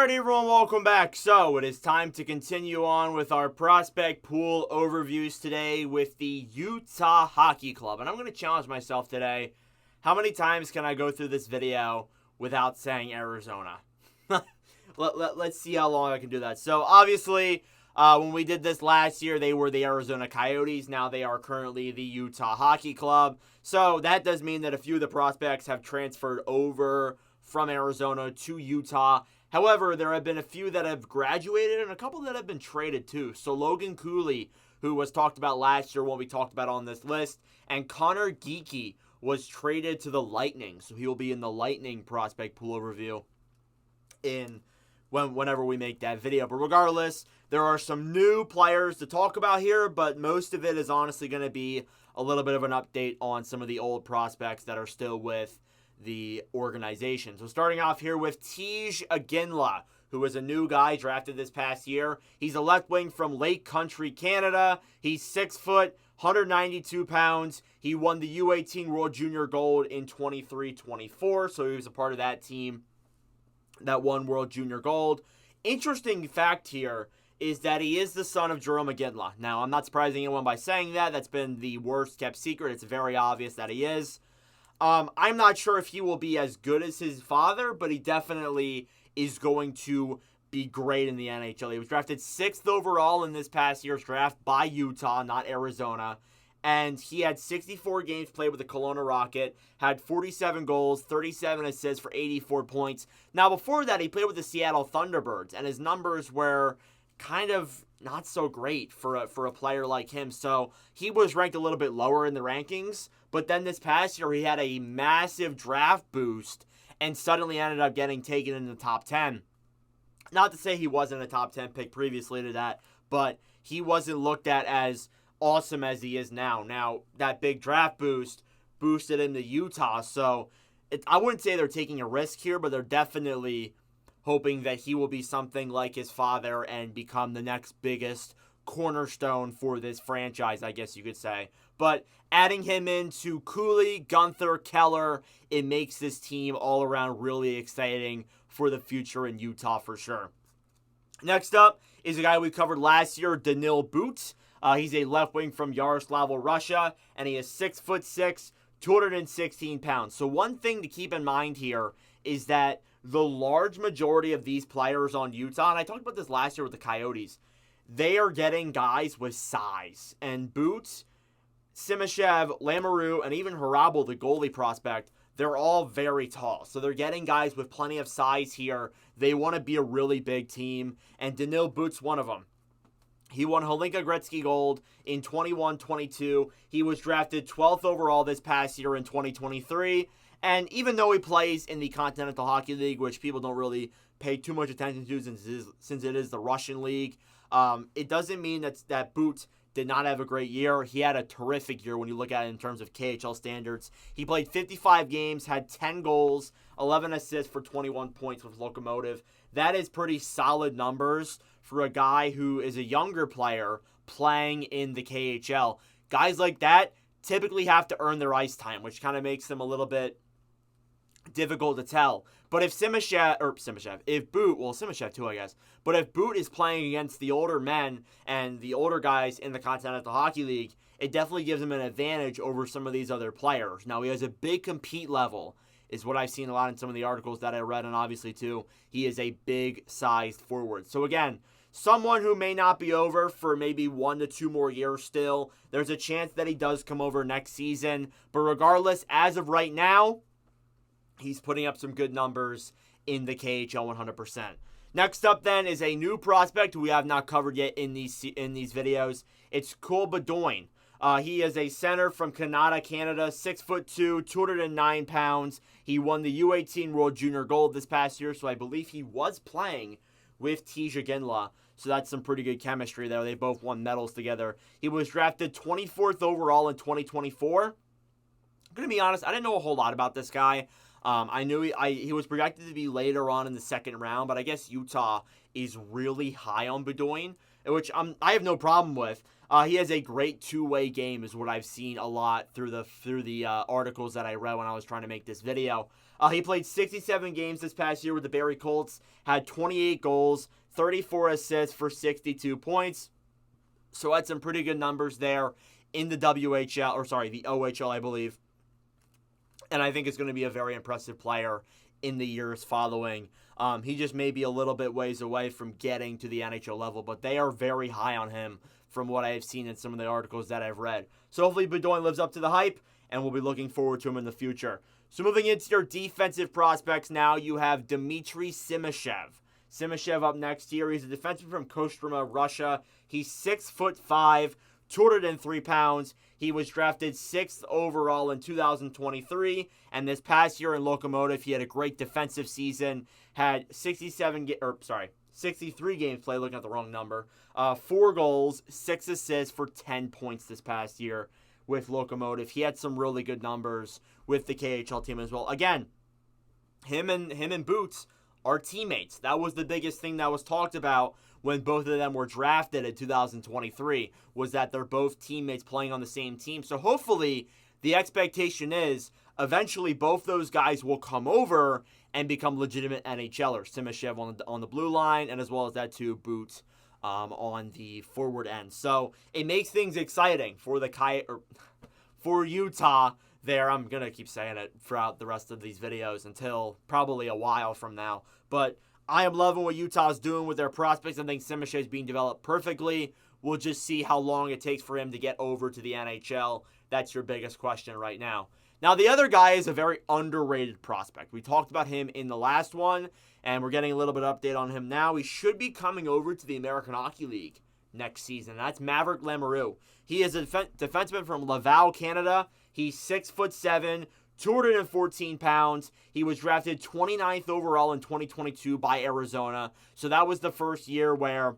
Alright everyone, welcome back. So, it is time to continue on with our prospect pool overviews today with the Utah Hockey Club. And I'm going to challenge myself today. How many times can I go through this video without saying Arizona? Let's see how long I can do that. So, obviously, when we did this last year, they were the Arizona Coyotes. Now they are currently the Utah Hockey Club. So, that does mean that a few of the prospects have transferred over from Arizona to Utah. However, there have been a few that have graduated and a couple that have been traded too. So Logan Cooley, who was talked about last year, won't be talked about on this list. And Connor Geekie was traded to the Lightning. So he will be in the Lightning prospect pool overview whenever we make that video. But regardless, there are some new players to talk about here, but most of it is honestly going to be a little bit of an update on some of the old prospects that are still with the organization. So starting off here with Tej Aginla, who is a new guy drafted this past year. He's a left wing from Lake Country, Canada. He's 6 foot, 192 pounds. He won the U18 World Junior Gold in 23-24, so he was a part of that team that won World Junior Gold. Interesting fact here is that he is the son of Jerome Aginla. Now, I'm not surprising anyone by saying that. That's been the worst kept secret. It's very obvious that he is. I'm not sure if he will be as good as his father, but he definitely is going to be great in the NHL. He was drafted 6th overall in this past year's draft by Utah, not Arizona. And he had 64 games played with the Kelowna Rocket, had 47 goals, 37 assists for 84 points. Now, before that, he played with the Seattle Thunderbirds, and his numbers were kind of not so great for a player like him. So he was ranked a little bit lower in the rankings. But then this past year, he had a massive draft boost and suddenly ended up getting taken in the top 10. Not to say he wasn't a top 10 pick previously to that, but he wasn't looked at as awesome as he is now. Now, that big draft boost boosted him to Utah. So I wouldn't say they're taking a risk here, but they're definitely hoping that he will be something like his father and become the next biggest cornerstone for this franchise, I guess you could say. But adding him into Cooley, Gunther, Keller, it makes this team all around really exciting for the future in Utah for sure. Next up is a guy we covered last year, Danil But. He's a left wing from Yaroslavl, Russia, and he is 6'6", 216 pounds. So one thing to keep in mind here is that the large majority of these players on Utah, and I talked about this last year with the Coyotes, they are getting guys with size. And Boots, Simashev, Lamoureux, and even Hrabal, the goalie prospect, they're all very tall. So they're getting guys with plenty of size here. They want to be a really big team, and Danil But's one of them. He won Hlinka Gretzky Gold in 21-22. He was drafted 12th overall this past year in 2023. And even though he plays in the Continental Hockey League, which people don't really pay too much attention to since it is the Russian league, it doesn't mean that But did not have a great year. He had a terrific year when you look at it in terms of KHL standards. He played 55 games, had 10 goals, 11 assists for 21 points with Locomotive. That is pretty solid numbers for a guy who is a younger player playing in the KHL. Guys like that typically have to earn their ice time, which kind of makes them a little bit difficult to tell. But if Simashev too, I guess. But if But is playing against the older men and the older guys in the Continental Hockey League, it definitely gives him an advantage over some of these other players. Now, he has a big compete level, is what I've seen a lot in some of the articles that I read, and obviously, too, he is a big-sized forward. So, again, someone who may not be over for maybe 1 to 2 more years still. There's a chance that he does come over next season. But regardless, as of right now, he's putting up some good numbers in the KHL 100%. Next up, then, is a new prospect who we have not covered yet in these videos. It's Cole Bedoin. He is a center from Canada, 6'2", 209 pounds. He won the U18 World Junior Gold this past year, so I believe he was playing with Tej Aginla. So that's some pretty good chemistry there. They both won medals together. He was drafted 24th overall in 2024. I'm going to be honest, I didn't know a whole lot about this guy. I knew he was projected to be later on in the second round, but I guess Utah is really high on Bedoin, which I have no problem with. He has a great two-way game, is what I've seen a lot through the articles that I read when I was trying to make this video. He played 67 games this past year with the Barrie Colts, had 28 goals, 34 assists for 62 points. So had some pretty good numbers there in the the OHL, I believe. And I think it's going to be a very impressive player in the years following. He just may be a little bit ways away from getting to the NHL level, but they are very high on him from what I have seen in some of the articles that I've read. So hopefully Bedoin lives up to the hype, and we'll be looking forward to him in the future. So moving into your defensive prospects now, you have Dmitry Simashev. Simashev up next here. He's a defenseman from Kostroma, Russia. He's 6'5", 203 pounds. He was drafted 6th overall in 2023, and this past year in Lokomotiv, he had a great defensive season. Had 63 games played. Looking at the wrong number. 4 goals, 6 assists for 10 points this past year with Lokomotiv. He had some really good numbers with the KHL team as well. Again, him and Boots are teammates. That was the biggest thing that was talked about when both of them were drafted in 2023, was that they're both teammates playing on the same team. So hopefully the expectation is eventually both those guys will come over and become legitimate NHLers. Simashev on the blue line, and as well as that too, Boots on the forward end. So it makes things exciting for for Utah there. I'm going to keep saying it throughout the rest of these videos until probably a while from now. But I am loving what Utah's doing with their prospects. I think Simashev is being developed perfectly. We'll just see how long it takes for him to get over to the NHL. That's your biggest question right now. Now, the other guy is a very underrated prospect. We talked about him in the last one, and we're getting a little bit of update on him now. He should be coming over to the American Hockey League next season. That's Maverick Lamoureux. He is a defenseman from Laval, Canada. He's 6'7", 214 pounds. He was drafted 29th overall in 2022 by Arizona. So that was the first year where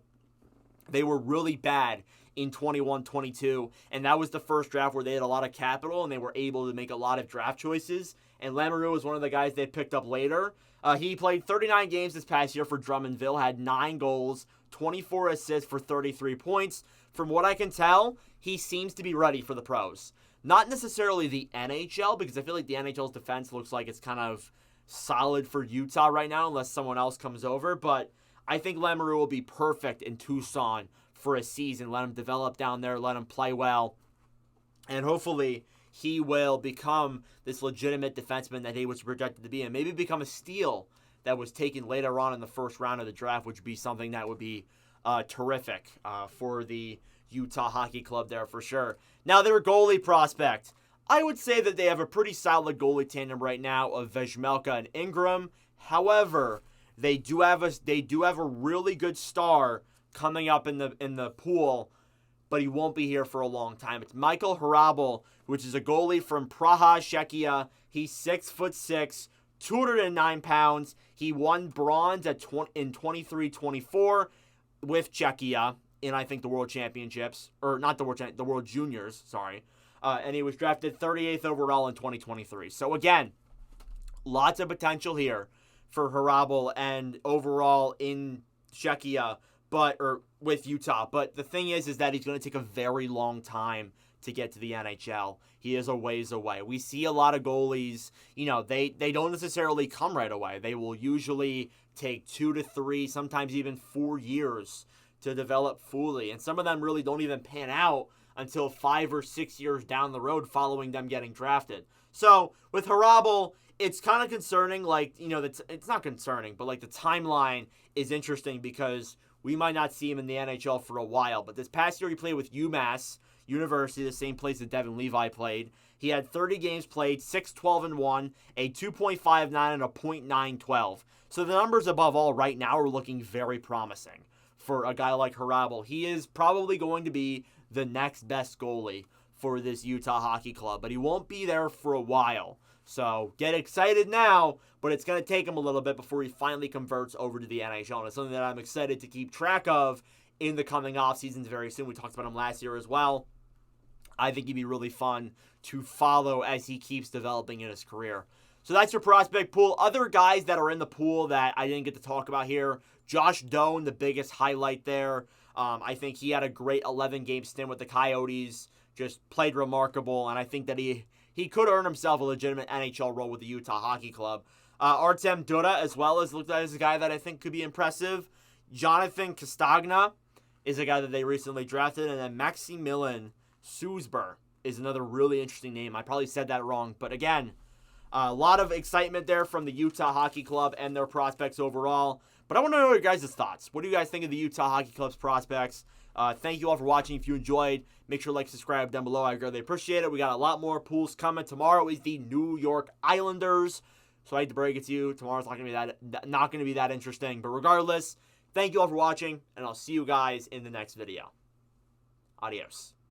they were really bad in 21-22, and that was the first draft where they had a lot of capital and they were able to make a lot of draft choices. And Lamoureux was one of the guys they picked up later. He played 39 games this past year for Drummondville, had 9 goals, 24 assists for 33 points. From what I can tell, he seems to be ready for the pros. Not necessarily the NHL, because I feel like the NHL's defense looks like it's kind of solid for Utah right now unless someone else comes over. But I think Lamoureux will be perfect in Tucson for a season. Let him develop down there, let him play well, and hopefully he will become this legitimate defenseman that he was projected to be, and maybe become a steal that was taken later on in the first round of the draft, which would be something that would be terrific for the Utah Hockey Club there for sure. Now, their goalie prospect. I would say that they have a pretty solid goalie tandem right now of Vejmelka and Ingram. However, they do have a really good star coming up in the pool, but he won't be here for a long time. It's Michael Hrabal, which is a goalie from Praha, Czechia. He's 6'6", 209 pounds. He won bronze in 23-24 with Czechia in, I think, the World Championships, or not the the World Juniors, sorry. And he was drafted 38th overall in 2023. So again, lots of here for Hrabal and overall in Czechia, with Utah. But the thing is that he's going to take a very long time to get to the NHL. He is a ways away. We see a lot of goalies, they don't necessarily come right away. They will usually take 2 to 3, sometimes even 4 years to develop fully. And some of them really don't even pan out until 5 or 6 years down the road following them getting drafted. So with Hrabal, it's kind of concerning. It's not concerning, but the timeline is interesting because we might not see him in the NHL for a while. But this past year, he played with UMass University, the same place that Devin Levi played. He had 30 games played, 6-12-1, a 2.59 and a .912. So the numbers above all right now are looking very promising for a guy like Hrabal. He is probably going to be the next best goalie for this Utah Hockey Club, but he won't be there for a while. So get excited now, but it's going to take him a little bit before he finally converts over to the NHL. And it's something that I'm excited to keep track of in the coming off seasons very soon. We talked about him last year as well. I think he'd be really fun to follow as he keeps developing in his career. So that's your prospect pool. Other guys that are in the pool that I didn't get to talk about here. Josh Doan, the biggest highlight there. I think he had a great 11-game stint with the Coyotes. Just played remarkable, and I think that he could earn himself a legitimate NHL role with the Utah Hockey Club. Artem Duda as well as looked at as a guy that I think could be impressive. Jonathan Castagna is a guy that they recently drafted, and then Maximilian Suzber is another really interesting name. I probably said that wrong, but again, a lot of excitement there from the Utah Hockey Club and their prospects overall. But I want to know your guys' thoughts. What do you guys think of the Utah Hockey Club's prospects? Thank you all for watching. If you enjoyed, make sure to like, subscribe down below. I greatly appreciate it. We got a lot more pools coming. Tomorrow is the New York Islanders. So I hate to break it to you. Tomorrow's not going to be that interesting. But regardless, thank you all for watching, and I'll see you guys in the next video. Adios.